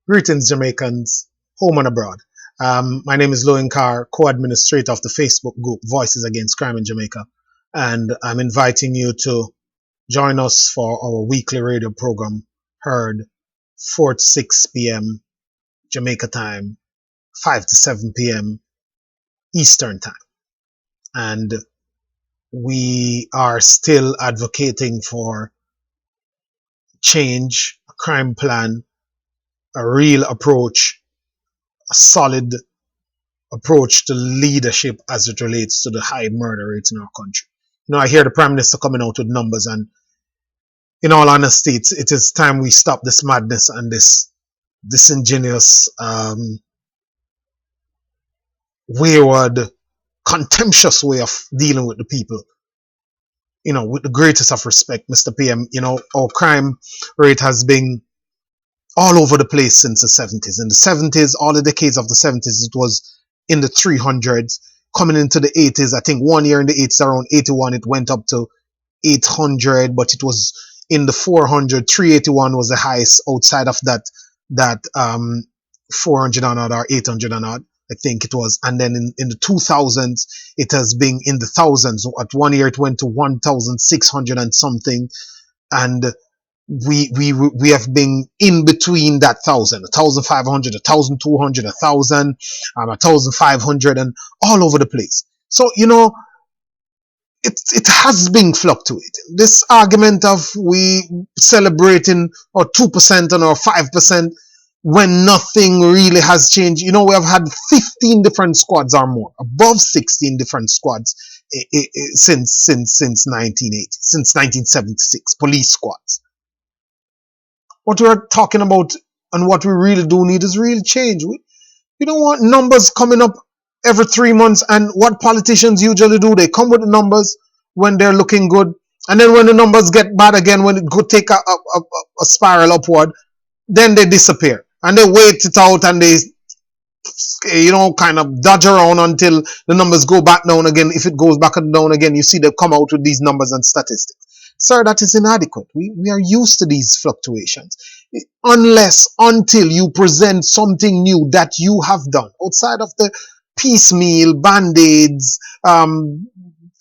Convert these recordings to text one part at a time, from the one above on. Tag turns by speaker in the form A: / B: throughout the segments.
A: Greetings, Jamaicans, home and abroad. My name is Loin Carr, co-administrator of the Facebook group Voices Against Crime in Jamaica, and I'm inviting you to join us for our weekly radio program, heard 4 to 6 p.m. Jamaica time, 5 to 7 p.m. Eastern time. And we are still advocating for change, a crime plan, a real approach, a solid approach to leadership as it relates to the high murder rates in our country. I hear the Prime Minister coming out with numbers, and in all honesty, it is time we stop this madness and this disingenuous, wayward, contemptuous way of dealing with the people. With the greatest of respect, Mr. PM, our crime rate has been all over the place since the 70s. In the 70s, all the decades of the 70s, it was in the 300s. Coming into the 80s, I think 1 year in the 80s, around 81, it went up to 800, but it was in the 400. 381 was the highest. Outside of that 400 and odd or 800 and odd, I think it was. And then in the 2000s, it has been in the thousands. At 1 year, it went to 1,600 and something. And we have been in between that 1,500, 1,200, 1,000, 1,500, and all over the place. So it has been fluctuating. This argument of we celebrating or 2% and or 5% when nothing really has changed. We have had 15 different squads or more, above 16 different squads since 1980, since 1976, police squads. What we're talking about and what we really do need is real change. We don't want numbers coming up every 3 months. And what politicians usually do, they come with the numbers when they're looking good. And then when the numbers get bad again, when it could take a spiral upward, then they disappear. And they wait it out and they, kind of dodge around until the numbers go back down again. If it goes back down again, you see they come out with these numbers and statistics. Sir, that is inadequate. We are used to these fluctuations. Until you present something new that you have done outside of the piecemeal, band-aids,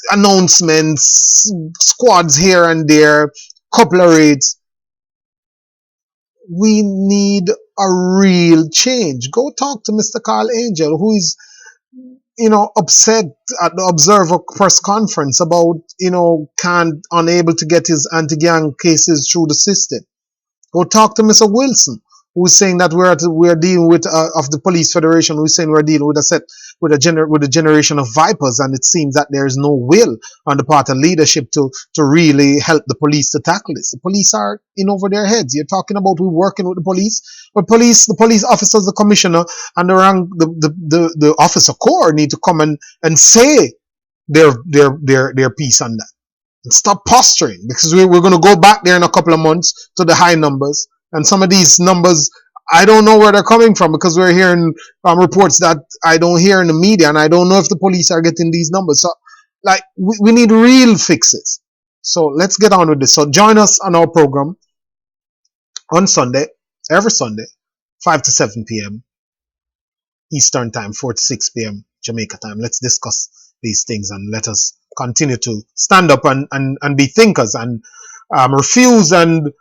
A: announcements, squads here and there, couple of raids. We need a real change. Go talk to Mr. Carl Angel, who is upset at the Observer press conference about, unable to get his anti-gang cases through the system. Go talk to Mr. Wilson, who's saying that we're dealing with of the Police Federation, who's saying we're dealing with a generation of vipers, and it seems that there is no will on the part of leadership to really help the police to tackle this. The police are in over their heads. You're talking about we're working with the police, but the police officers, the commissioner, and the officer corps need to come and say their piece on that. And stop posturing, because we're going to go back there in a couple of months to the high numbers, and some of these numbers I don't know where they're coming from, because we're hearing reports that I don't hear in the media, and I don't know if the police are getting these numbers. So we need real fixes. So let's get on with this. So join us on our program on Sunday, every Sunday, 5 to 7 p.m. Eastern time, 4 to 6 p.m. Jamaica time. Let's discuss these things and let us continue to stand up and be thinkers and refuse and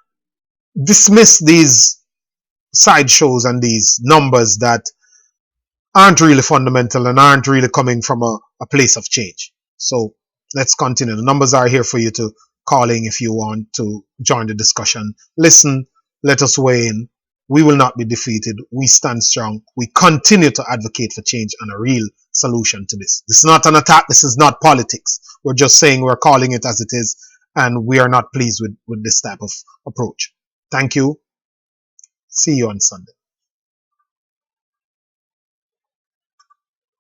A: dismiss these sideshows and these numbers that aren't really fundamental and aren't really coming from a place of change. So let's continue. The numbers are here for you to call in if you want to join the discussion. Listen, let us weigh in. We will not be defeated. We stand strong. We continue to advocate for change and a real solution to this. This is not an attack. This is not politics. We're just saying we're calling it as it is, and we are not pleased with this type of approach. Thank you. See you on Sunday.